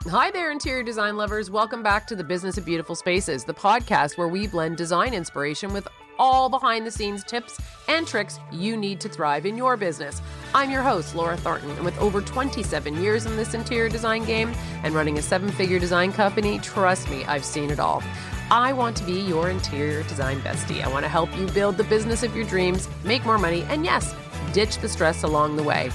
Hi there, interior design lovers. Welcome back to the Business of Beautiful Spaces, the podcast where we blend design inspiration with all behind the scenes tips and tricks you need to thrive in your business. I'm your host, Laura Thornton, and with over 27 years in this interior design game and running a 7-figure design company, trust me, I've seen it all. I want to be your interior design bestie. I want to help you build the business of your dreams, make more money, and yes, ditch the stress along the way.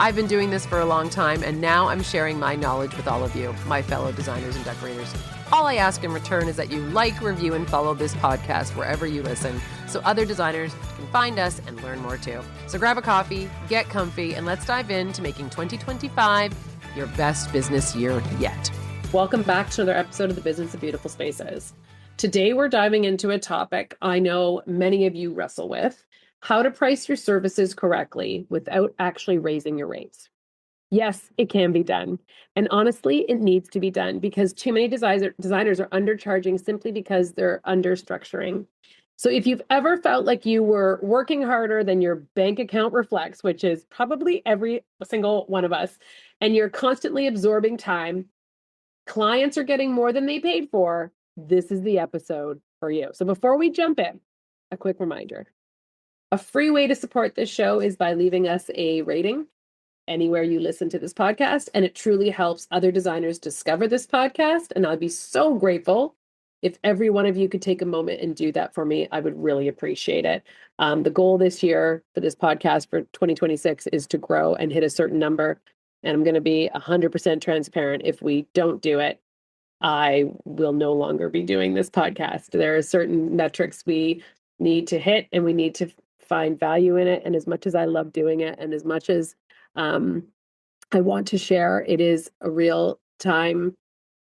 I've been doing this for a long time, and now I'm sharing my knowledge with all of you, my fellow designers and decorators. All I ask in return is that you like, review, and follow this podcast wherever you listen, so other designers can find us and learn more too. So grab a coffee, get comfy, and let's dive into making 2025 your best business year yet. Welcome back to another episode of the Business of Beautiful Spaces. Today, we're diving into a topic I know many of you wrestle with: how to price your services correctly without actually raising your rates. Yes, it can be done. And honestly, it needs to be done because too many designers are undercharging simply because they're understructuring. So if you've ever felt like you were working harder than your bank account reflects, which is probably every single one of us, and you're constantly absorbing time, clients are getting more than they paid for, this is the episode for you. So before we jump in, a quick reminder. A free way to support this show is by leaving us a rating anywhere you listen to this podcast, and it truly helps other designers discover this podcast, and I'd be so grateful if every one of you could take a moment and do that for me. I would really appreciate it. The goal this year for this podcast for 2026 is to grow and hit a certain number, and I'm going to be 100% transparent. If we don't do it, I will no longer be doing this podcast. There are certain metrics we need to hit, and we need to find value in it. And as much as I love doing it, and as much as I want to share, it is a real time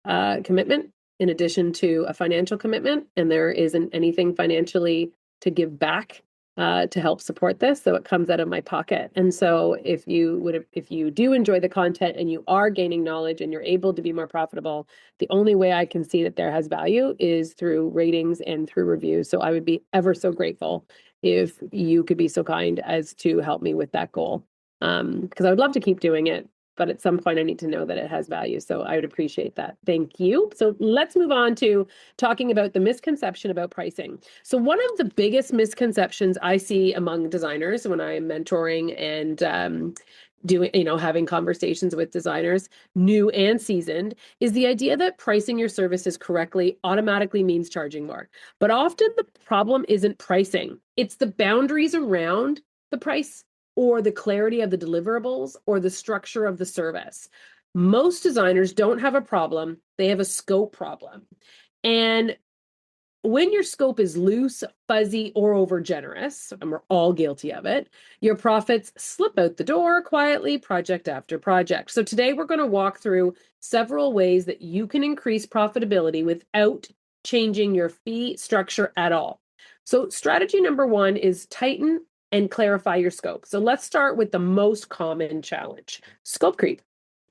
commitment in addition to a financial commitment. And there isn't anything financially to give back to help support this. So it comes out of my pocket. And so if you do enjoy the content and you are gaining knowledge and you're able to be more profitable, the only way I can see that there has value is through ratings and through reviews. So I would be ever so grateful if you could be so kind as to help me with that goal. Because I would love to keep doing it, but at some point I need to know that it has value. So I would appreciate that. Thank you. So let's move on to talking about the misconception about pricing. So one of the biggest misconceptions I see among designers when I am mentoring and having conversations with designers, new and seasoned, is the idea that pricing your services correctly automatically means charging more. But often the problem isn't pricing. It's the boundaries around the price, or the clarity of the deliverables, or the structure of the service. Most designers don't have a problem. They have a scope problem. And when your scope is loose, fuzzy, or overgenerous, and we're all guilty of it, your profits slip out the door quietly, project after project. So today we're going to walk through several ways that you can increase profitability without changing your fee structure at all. So strategy number 1 is tighten and clarify your scope. So let's start with the most common challenge: scope creep.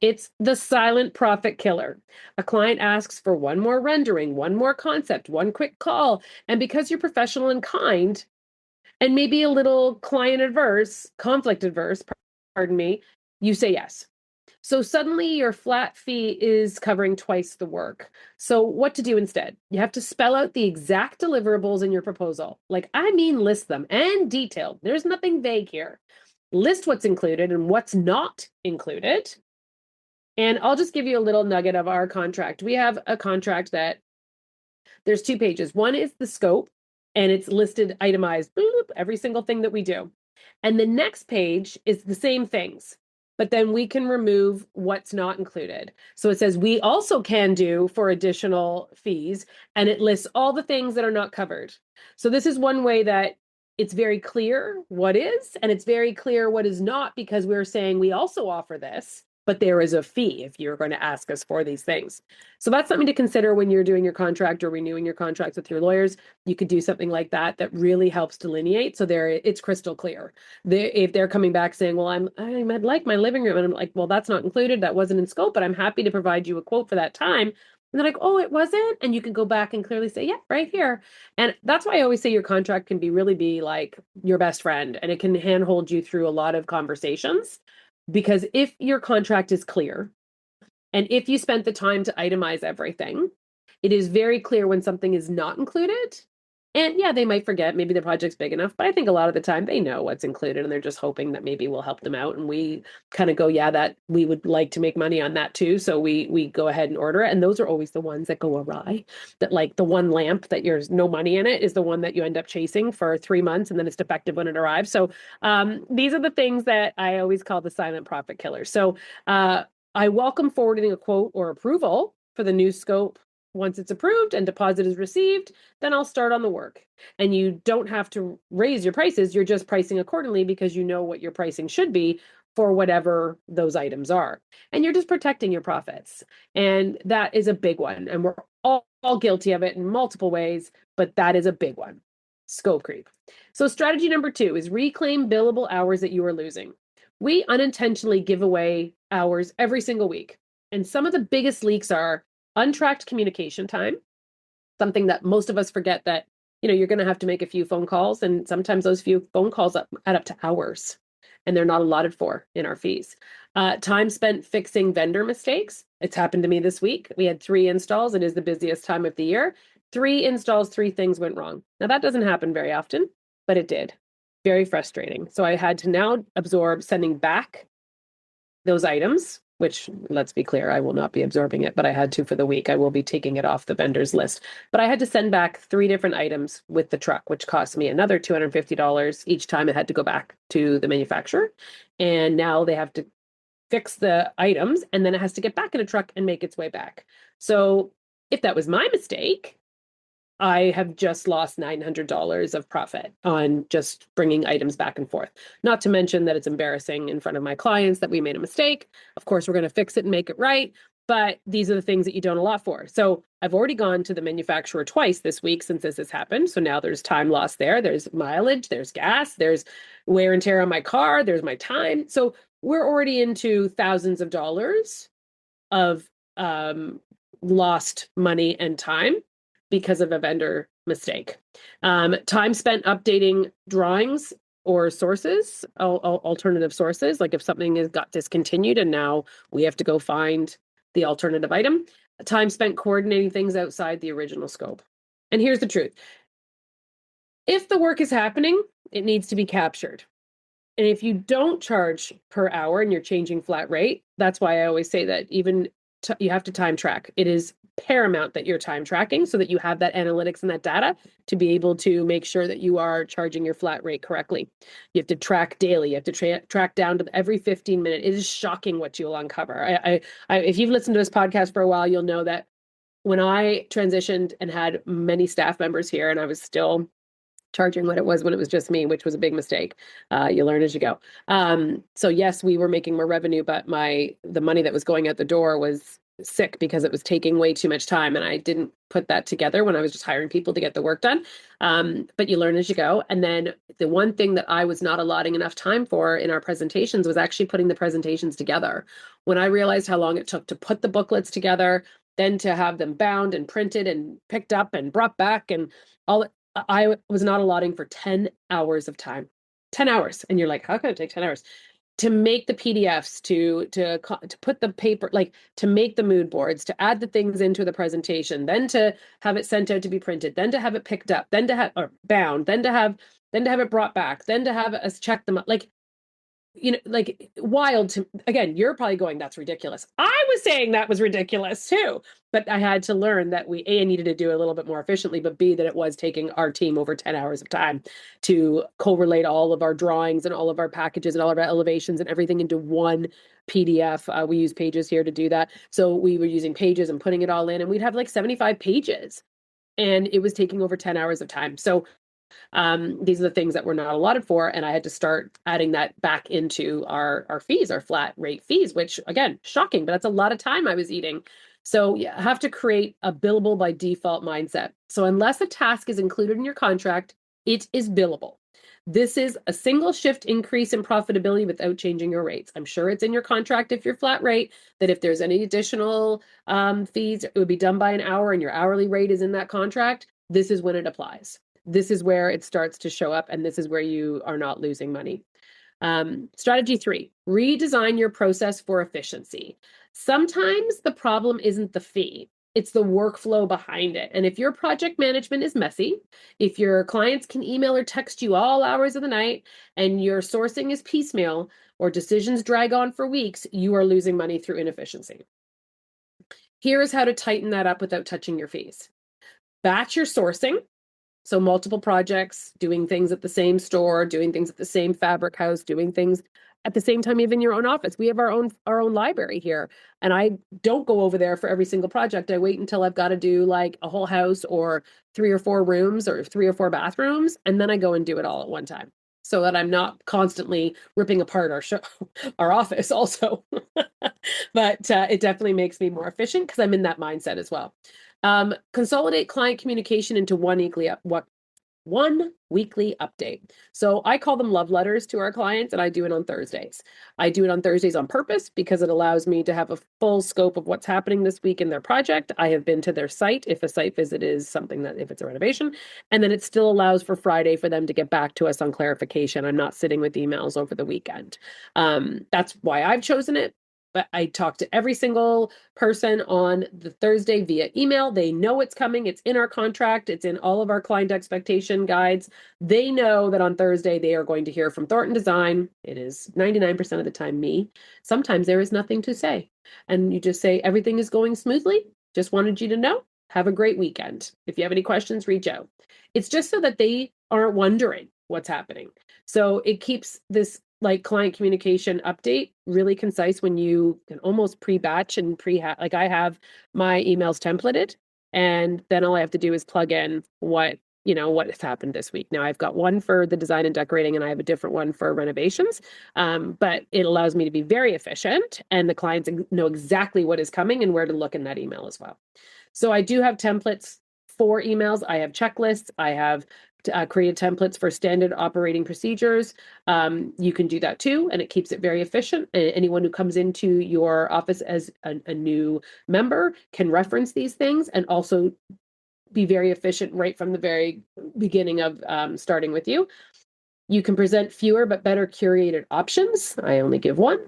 It's the silent profit killer. A client asks for one more rendering, one more concept, one quick call. And because you're professional and kind, and maybe a little conflict adverse, pardon me, you say yes. So suddenly your flat fee is covering twice the work. So what to do instead? You have to spell out the exact deliverables in your proposal. List them and detailed. There's nothing vague here. List what's included and what's not included. And I'll just give you a little nugget of our contract. We have a contract that there's 2 pages. One is the scope, and it's listed, itemized, every single thing that we do. And the next page is the same things, but then we can remove what's not included. So it says we also can do for additional fees, and it lists all the things that are not covered. So this is one way that it's very clear what is, and it's very clear what is not, because we're saying we also offer this, but there is a fee if you're going to ask us for these things. So that's something to consider when you're doing your contract or renewing your contracts with your lawyers. You could do something like that really helps delineate. So it's crystal clear. If they're coming back saying, well, I'd like my living room. And I'm like, well, that's not included. That wasn't in scope, but I'm happy to provide you a quote for that time. And they're like, oh, it wasn't? And you can go back and clearly say, yeah, right here. And that's why I always say your contract can really be like your best friend, and it can handhold you through a lot of conversations. Because if your contract is clear, And if you spent the time to itemize everything, it is very clear when something is not included. And yeah, they might forget, maybe the project's big enough, but I think a lot of the time they know what's included and they're just hoping that maybe we'll help them out. And we kind of go, yeah, that we would like to make money on that too. So we go ahead and order it. And those are always the ones that go awry. That like the one lamp that there's no money in it is the one that you end up chasing for 3 months and then it's defective when it arrives. So these are the things that I always call the silent profit killers. So I welcome forwarding a quote or approval for the new scope. Once it's approved and deposit is received, then I'll start on the work. And you don't have to raise your prices. You're just pricing accordingly because you know what your pricing should be for whatever those items are. And you're just protecting your profits. And that is a big one. And we're all guilty of it in multiple ways, but that is a big one. Scope creep. So strategy number 2 is reclaim billable hours that you are losing. We unintentionally give away hours every single week. And some of the biggest leaks are untracked communication time, something that most of us forget that, you're going to have to make a few phone calls. And sometimes those few phone calls add up to hours and they're not allotted for in our fees. Time spent fixing vendor mistakes. It's happened to me this week. We had 3 installs. It is the busiest time of the year. 3 installs, 3 things went wrong. Now that doesn't happen very often, but it did. Very frustrating. So I had to now absorb sending back those items, which let's be clear, I will not be absorbing it, but I had to for the week. I will be taking it off the vendor's list. But I had to send back 3 different items with the truck, which cost me another $250 each time it had to go back to the manufacturer. And now they have to fix the items and then it has to get back in a truck and make its way back. So if that was my mistake, I have just lost $900 of profit on just bringing items back and forth. Not to mention that it's embarrassing in front of my clients that we made a mistake. Of course, we're going to fix it and make it right. But these are the things that you don't allot for. So I've already gone to the manufacturer twice this week since this has happened. So now there's time lost there. There's mileage, there's gas, there's wear and tear on my car, there's my time. So we're already into thousands of dollars of lost money and time because of a vendor mistake. Time spent updating drawings or sources, alternative sources, like if something has got discontinued and now we have to go find the alternative item. Time spent coordinating things outside the original scope. And here's the truth. If the work is happening, it needs to be captured. And if you don't charge per hour and you're changing flat rate, that's why I always say that even you have to time track. It is paramount that you're time tracking so that you have that analytics and that data to be able to make sure that you are charging your flat rate correctly. You have to track daily. You have to track down to every 15 minutes. It is shocking what you'll uncover. If you've listened to this podcast for a while, you'll know that when I transitioned and had many staff members here and I was still charging what it was when it was just me, which was a big mistake. You learn as you go. So yes, we were making more revenue, but the money that was going out the door was sick because it was taking way too much time. And I didn't put that together when I was just hiring people to get the work done. But you learn as you go. And then the one thing that I was not allotting enough time for in our presentations was actually putting the presentations together. When I realized how long it took to put the booklets together, then to have them bound and printed and picked up and brought back and all, I was not allotting for 10 hours of time. 10 hours. And you're like, how can it take 10 hours? To make the PDFs, to put the paper, like to make the mood boards, to add the things into the presentation, then to have it sent out to be printed, then to have it picked up, then to have or bound, then to have it brought back, then to have us check them up. Like wild to, again, you're probably going, that's ridiculous. I was saying that was ridiculous too, but I had to learn that we needed to do it a little bit more efficiently, but B, that it was taking our team over 10 hours of time to correlate all of our drawings and all of our packages and all of our elevations and everything into one PDF. We use Pages here to do that. So we were using Pages and putting it all in, and we'd have like 75 pages and it was taking over 10 hours of time. So these are the things that we're not allotted for. And I had to start adding that back into our fees, our flat rate fees, which again, shocking, but that's a lot of time I was eating. So you have to create a billable by default mindset. So unless a task is included in your contract, it is billable. This is a single shift increase in profitability without changing your rates. I'm sure it's in your contract if you're flat rate, that if there's any additional fees, it would be done by an hour and your hourly rate is in that contract. This is when it applies. This is where it starts to show up, and this is where you are not losing money. Strategy 3, redesign your process for efficiency. Sometimes the problem isn't the fee. It's the workflow behind it. And if your project management is messy, if your clients can email or text you all hours of the night, and your sourcing is piecemeal or decisions drag on for weeks, you are losing money through inefficiency. Here is how to tighten that up without touching your fees. Batch your sourcing. So multiple projects, doing things at the same store, doing things at the same fabric house, doing things at the same time, even your own office. We have our own library here. And I don't go over there for every single project. I wait until I've got to do like a whole house or 3 or 4 rooms or 3 or 4 bathrooms. And then I go and do it all at one time, so that I'm not constantly ripping apart our office also. But it definitely makes me more efficient because I'm in that mindset as well. Consolidate client communication into one weekly update. So I call them love letters to our clients, and I do it on Thursdays. I do it on Thursdays on purpose because it allows me to have a full scope of what's happening this week in their project. I have been to their site if a site visit is something that, if it's a renovation, and then it still allows for Friday for them to get back to us on clarification. I'm not sitting with emails over the weekend. That's why I've chosen it. But I talk to every single person on the Thursday via email. They know it's coming. It's in our contract. It's in all of our client expectation guides. They know that on Thursday they are going to hear from Thornton Design. It is 99% of the time me. Sometimes there is nothing to say. And you just say, everything is going smoothly. Just wanted you to know. Have a great weekend. If you have any questions, reach out. It's just so that they aren't wondering what's happening. So it keeps this like client communication update really concise when you can almost pre-batch and like I have my emails templated, and then all I have to do is plug in what has happened this week. Now I've got one for the design and decorating, and I have a different one for renovations. But it allows me to be very efficient, and the clients know exactly what is coming and where to look in that email as well. So I do have templates for emails. I have checklists. I have created templates for standard operating procedures. You can do that too, and it keeps it very efficient. Anyone who comes into your office as a new member can reference these things and also be very efficient right from the very beginning of starting with you. You can present fewer but better curated options. I only give one.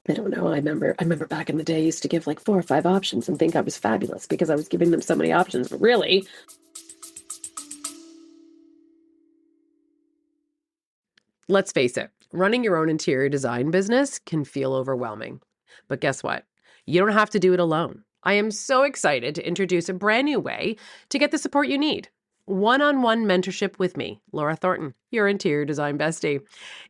I don't know. I remember back in the day, I used to give like 4 or 5 options and think I was fabulous because I was giving them so many options, but really, let's face it, running your own interior design business can feel overwhelming. But guess what? You don't have to do it alone. I am so excited to introduce a brand new way to get the support you need. One-on-one mentorship with me, Laura Thornton, your interior design bestie.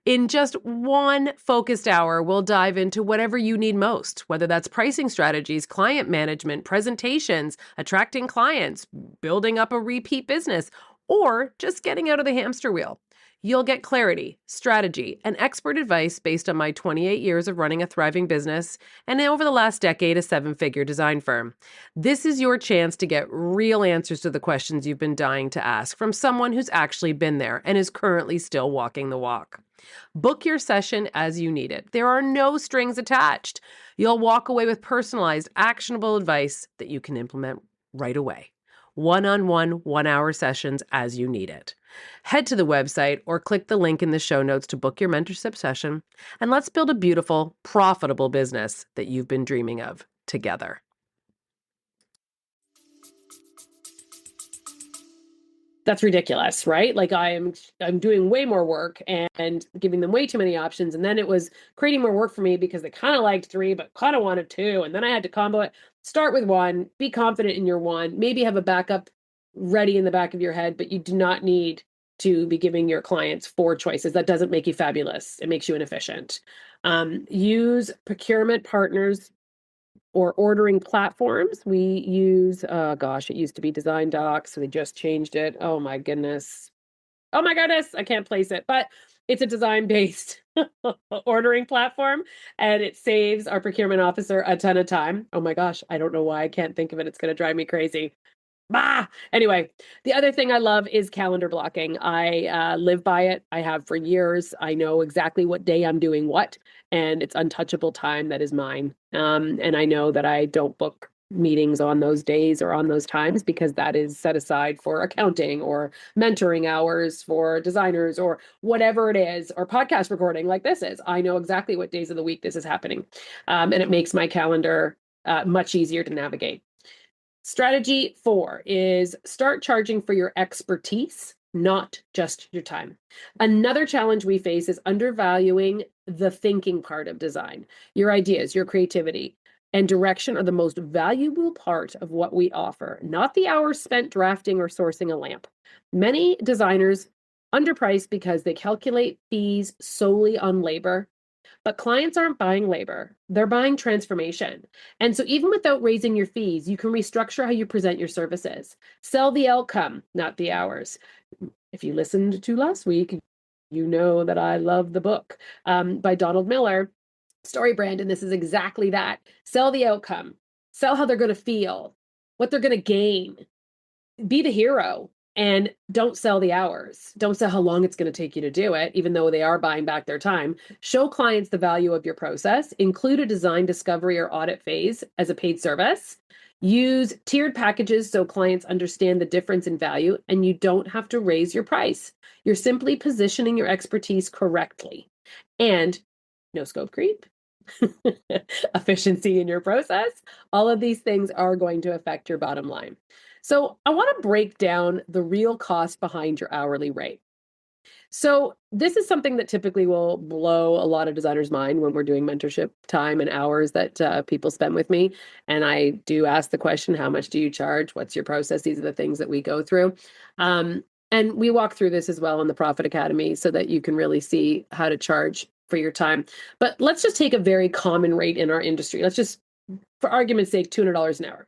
In just one focused hour, we'll dive into whatever you need most, whether that's pricing strategies, client management, presentations, attracting clients, building up a repeat business, or just getting out of the hamster wheel. You'll get clarity, strategy, and expert advice based on my 28 years of running a thriving business and over the last decade, a 7-figure design firm. This is your chance to get real answers to the questions you've been dying to ask from someone who's actually been there and is currently still walking the walk. Book your session as you need it. There are no strings attached. You'll walk away with personalized, actionable advice that you can implement right away. One-on-one, 1-hour sessions as you need it. Head to the website or click the link in the show notes to book your mentorship session, and let's build a beautiful, profitable business that you've been dreaming of together. That's ridiculous, right? Like I'm doing way more work and giving them way too many options. And then it was creating more work for me because they kind of liked 3, but kind of wanted 2. And then I had to combo it. Start with 1, be confident in your 1, maybe have a backup ready in the back of your head, but you do not need to be giving your clients 4 choices. That doesn't make you fabulous. It makes you inefficient. Use procurement partners or ordering platforms. We use, it used to be Design Docs, so they just changed it. Oh my goodness, I can't place it, but it's a design-based ordering platform, and it saves our procurement officer a ton of time. Oh my gosh, I don't know why I can't think of it. It's going to drive me crazy. Anyway, the other thing I love is calendar blocking. I live by it. I have for years. I know exactly what day I'm doing what, and it's untouchable time that is mine. And I know that I don't book meetings on those days or on those times, because that is set aside for accounting or mentoring hours for designers or whatever it is, or podcast recording like this is. I know exactly what days of the week this is happening. And it makes my calendar much easier to navigate. Strategy 4 is start charging for your expertise, not just your time. Another challenge we face is undervaluing the thinking part of design. Your ideas, your creativity, and direction are the most valuable part of what we offer, not the hours spent drafting or sourcing a lamp. Many designers underprice because they calculate fees solely on labor, but clients aren't buying labor, they're buying transformation. And so even without raising your fees, you can restructure how you present your services. Sell the outcome, not the hours. If you listened to last week, you know that I love the book by Donald Miller, Story Brand, and this is exactly that. Sell the outcome. Sell how they're going to feel, what they're going to gain. Be the hero, and don't sell the hours. Don't sell how long it's going to take you to do it, even though they are buying back their time. Show clients the value of your process. Include a design discovery or audit phase as a paid service. Use tiered packages so clients understand the difference in value, and you don't have to raise your price. You're simply positioning your expertise correctly. And no scope creep, efficiency in your process. All of these things are going to affect your bottom line. So I want to break down the real cost behind your hourly rate. So this is something that typically will blow a lot of designers' mind when we're doing mentorship time and hours that people spend with me. And I do ask the question, how much do you charge? What's your process? These are the things that we go through. And we walk through this as well in the Profit Academy so that you can really see how to charge for your time. But let's just take a very common rate in our industry. Let's just, for argument's sake, $200 an hour.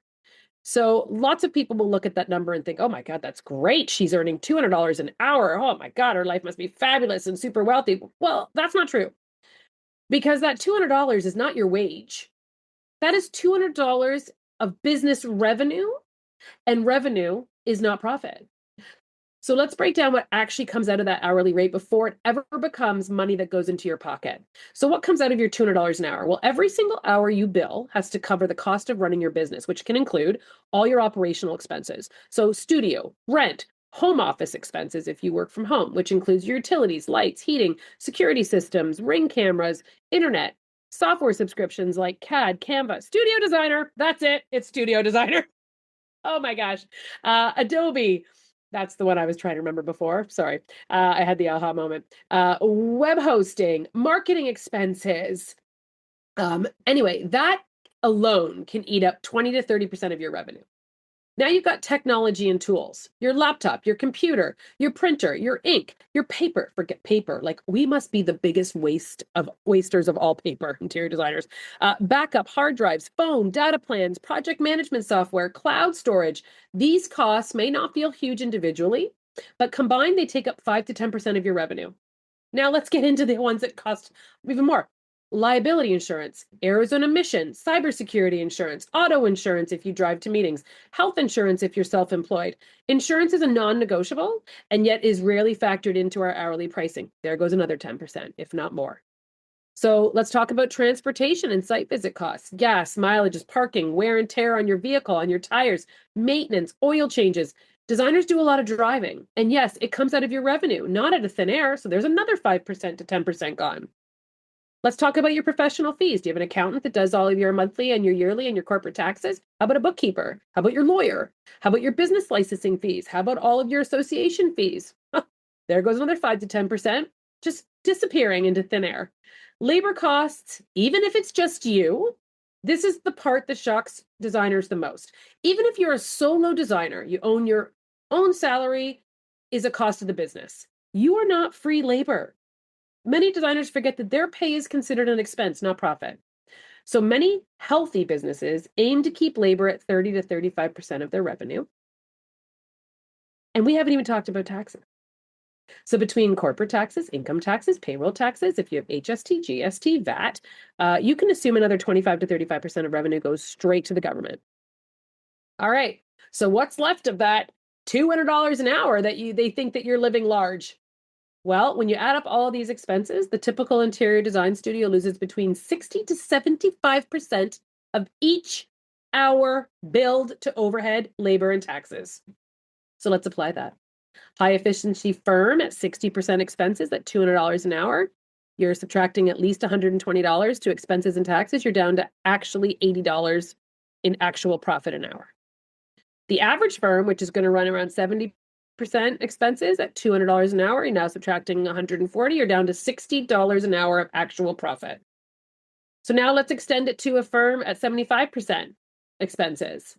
So lots of people will look at that number and think, oh my God, that's great. She's earning $200 an hour. Oh my God, her life must be fabulous and super wealthy. Well, that's not true, because that $200 is not your wage. That is $200 of business revenue, and revenue is not profit. So let's break down what actually comes out of that hourly rate before it ever becomes money that goes into your pocket. So what comes out of your $200 an hour? Well, every single hour you bill has to cover the cost of running your business, which can include all your operational expenses. So studio, rent, home office expenses if you work from home, which includes your utilities, lights, heating, security systems, Ring cameras, internet, software subscriptions like CAD, Canva, Studio Designer. That's it. It's Studio Designer. Oh my gosh. Adobe. That's the one I was trying to remember before. Sorry. I had the aha moment. Web hosting, marketing expenses. Anyway, that alone can eat up 20 to 30% of your revenue. Now you've got technology and tools, your laptop, your computer, your printer, your ink, your paper. Forget paper. Like, we must be the biggest wasters of all paper, interior designers. Backup, hard drives, phone, data plans, project management software, cloud storage. These costs may not feel huge individually, but combined, they take up 5 to 10% of your revenue. Now let's get into the ones that cost even more. Liability insurance, Arizona emissions, cybersecurity insurance, auto insurance if you drive to meetings, health insurance if you're self-employed. Insurance is a non-negotiable and yet is rarely factored into our hourly pricing. There goes another 10%, if not more. So let's talk about transportation and site visit costs, gas, mileages, parking, wear and tear on your vehicle, on your tires, maintenance, oil changes. Designers do a lot of driving. And yes, it comes out of your revenue, not out of thin air. So there's another 5% to 10% gone. Let's talk about your professional fees. Do you have an accountant that does all of your monthly and your yearly and your corporate taxes? How about a bookkeeper? How about your lawyer? How about your business licensing fees? How about all of your association fees? There goes another 5 to 10%, just disappearing into thin air. Labor costs, even if it's just you, this is the part that shocks designers the most. Even if you're a solo designer, you own your own salary, is a cost of the business. You are not free labor. Many designers forget that their pay is considered an expense, not profit. So many healthy businesses aim to keep labor at 30 to 35% of their revenue. And we haven't even talked about taxes. So between corporate taxes, income taxes, payroll taxes, if you have HST, GST, VAT, you can assume another 25 to 35% of revenue goes straight to the government. All right. So what's left of that $200 an hour that they think that you're living large? Well, when you add up all of these expenses, the typical interior design studio loses between 60 to 75% of each hour billed to overhead, labor, and taxes. So let's apply that. High efficiency firm at 60% expenses at $200 an hour. You're subtracting at least $120 to expenses and taxes. You're down to actually $80 in actual profit an hour. The average firm, which is going to run around 70% expenses at $200 an hour, you're now subtracting 140, you're down to $60 an hour of actual profit. So now let's extend it to a firm at 75% expenses.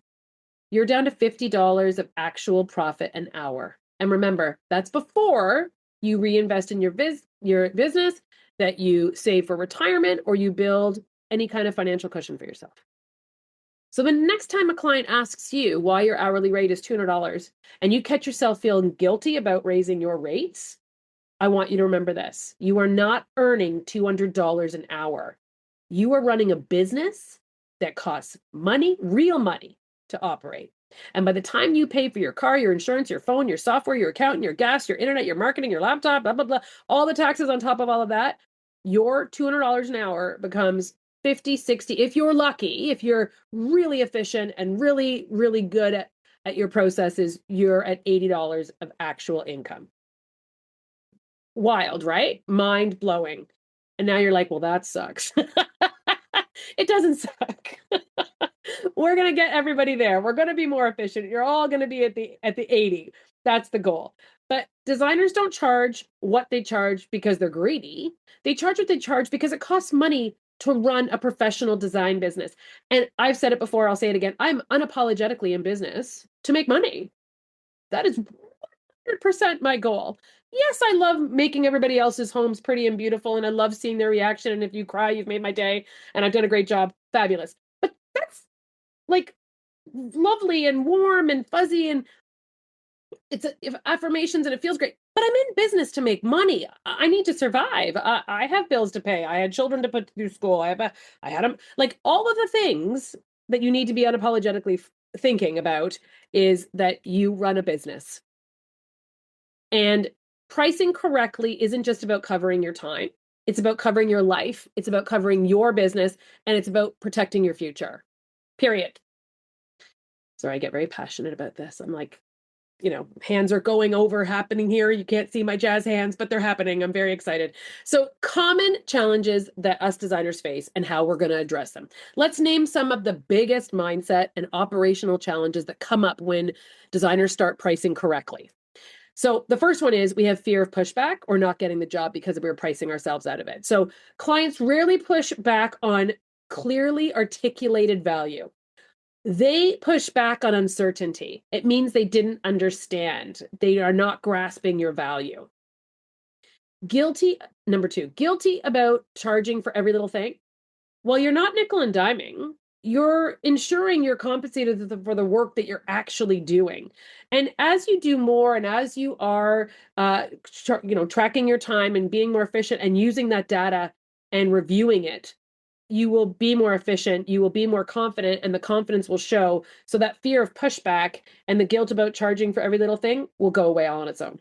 You're down to $50 of actual profit an hour. And remember, that's before you reinvest in your business, that you save for retirement, or you build any kind of financial cushion for yourself. So the next time a client asks you why your hourly rate is $200 and you catch yourself feeling guilty about raising your rates, I want you to remember this. You are not earning $200 an hour. You are running a business that costs money, real money, to operate. And by the time you pay for your car, your insurance, your phone, your software, your accountant, your gas, your internet, your marketing, your laptop, blah, blah, blah, all the taxes on top of all of that, your $200 an hour becomes 50, 60. If you're lucky, if you're really efficient and really, really good at your processes, you're at $80 of actual income. Wild, right? Mind blowing. And now you're like, well, that sucks. It doesn't suck. We're going to get everybody there. We're going to be more efficient. You're all going to be at the 80. That's the goal. But designers don't charge what they charge because they're greedy. They charge what they charge because it costs money to run a professional design business. And I've said it before, I'll say it again. I'm unapologetically in business to make money. That is 100% my goal. Yes, I love making everybody else's homes pretty and beautiful, and I love seeing their reaction. And if you cry, you've made my day, and I've done a great job. Fabulous. But that's like lovely and warm and fuzzy, and it's affirmations, and it feels great. But I'm in business to make money. I need to survive. I have bills to pay. I had children to put through school. I had them, like all of the things that you need to be unapologetically thinking about is that you run a business. And pricing correctly isn't just about covering your time. It's about covering your life. It's about covering your business, and it's about protecting your future. Period. Sorry, I get very passionate about this. I'm like, hands are going over happening here. You can't see my jazz hands, but they're happening. I'm very excited. So common challenges that us designers face and how we're going to address them. Let's name some of the biggest mindset and operational challenges that come up when designers start pricing correctly. So the first one is we have fear of pushback or not getting the job because we're pricing ourselves out of it. So clients rarely push back on clearly articulated value. They push back on uncertainty. It means they didn't understand. They are not grasping your value. Number two, guilty about charging for every little thing. Well, you're not nickel and diming. You're ensuring you're compensated for the work that you're actually doing. And as you do more, and as you are, tracking your time and being more efficient and using that data and reviewing it, you will be more efficient, you will be more confident, and the confidence will show. So that fear of pushback and the guilt about charging for every little thing will go away all on its own.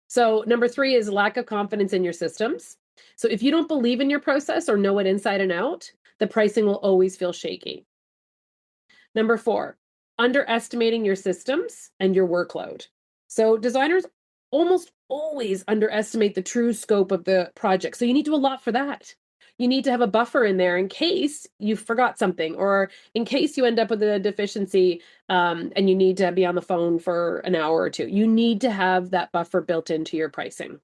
So number three is lack of confidence in your systems. So if you don't believe in your process or know it inside and out, the pricing will always feel shaky. Number four, underestimating your systems and your workload. So designers almost always underestimate the true scope of the project. So you need to allot for that. You need to have a buffer in there in case you forgot something, or in case you end up with a deficiency and you need to be on the phone for an hour or two. You need to have that buffer built into your pricing.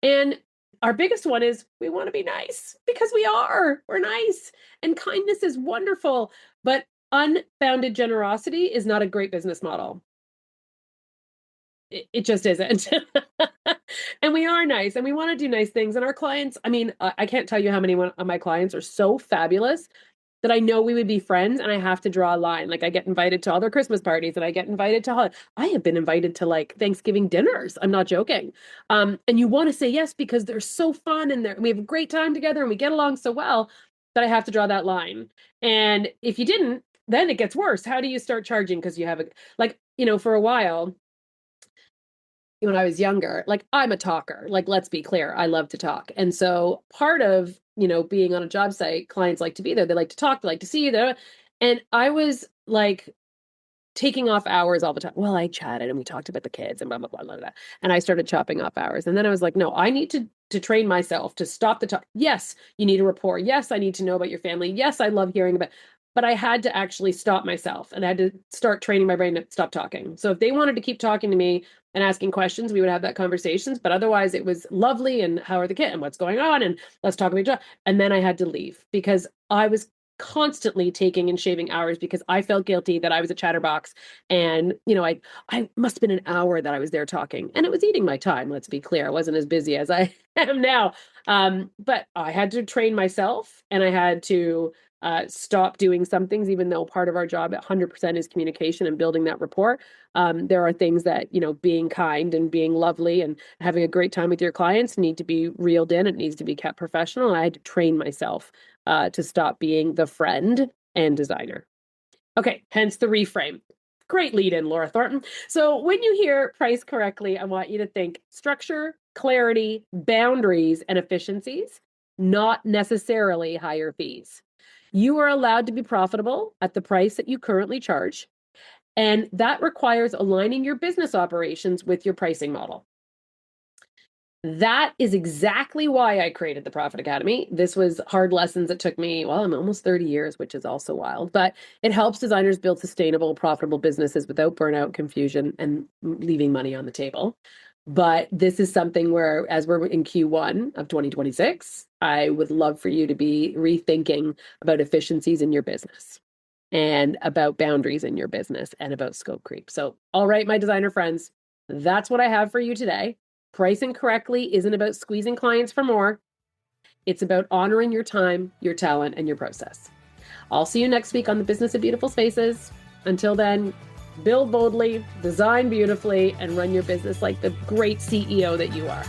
And our biggest one is we want to be nice because we're nice, and kindness is wonderful, but unbounded generosity is not a great business model. It just isn't. And we are nice and we want to do nice things. And our clients, I can't tell you how many of my clients are so fabulous that I know we would be friends, and I have to draw a line. Like I get invited to all their Christmas parties, and I get invited to I have been invited to like Thanksgiving dinners. I'm not joking. And you want to say yes because they're so fun and we have a great time together and we get along so well that I have to draw that line. And if you didn't, then it gets worse. How do you start charging? Because you have for a while, when I was younger, like I'm a talker, like let's be clear, I love to talk. And so part of, being on a job site, clients like to be there. They like to talk, they like to see you there. And I was like taking off hours all the time. Well, I chatted and we talked about the kids and blah, blah, blah, blah, blah. And I started chopping off hours. And then I was like, no, I need to train myself to stop the talk. Yes, you need a rapport. Yes, I need to know about your family. Yes, I love hearing about, but I had to actually stop myself and I had to start training my brain to stop talking. So if they wanted to keep talking to me and asking questions, we would have that conversations. But otherwise it was lovely. And how are the kids and what's going on? And let's talk about job. And then I had to leave because I was constantly taking and shaving hours because I felt guilty that I was a chatterbox. And, I must have been an hour that I was there talking and it was eating my time. Let's be clear. I wasn't as busy as I am now. But I had to train myself and I had to stop doing some things, even though part of our job at 100% is communication and building that rapport. There are things that, being kind and being lovely and having a great time with your clients need to be reeled in. It needs to be kept professional. And I had to train myself to stop being the friend and designer. Okay, hence the reframe. Great lead in, Laura Thornton. So when you hear price correctly, I want you to think structure, clarity, boundaries, and efficiencies, not necessarily higher fees. You are allowed to be profitable at the price that you currently charge, and that requires aligning your business operations with your pricing model. That is exactly why I created the Profit Academy. This was hard lessons. It took me, I'm almost 30 years, which is also wild, but it helps designers build sustainable, profitable businesses without burnout, confusion, and leaving money on the table. But this is something where, as we're in Q1 of 2026, I would love for you to be rethinking about efficiencies in your business and about boundaries in your business and about scope creep. So, all right, my designer friends, that's what I have for you today. Pricing correctly isn't about squeezing clients for more. It's about honoring your time, your talent, and your process. I'll see you next week on the Business of Beautiful Spaces. Until then, build boldly, design beautifully, and run your business like the great CEO that you are.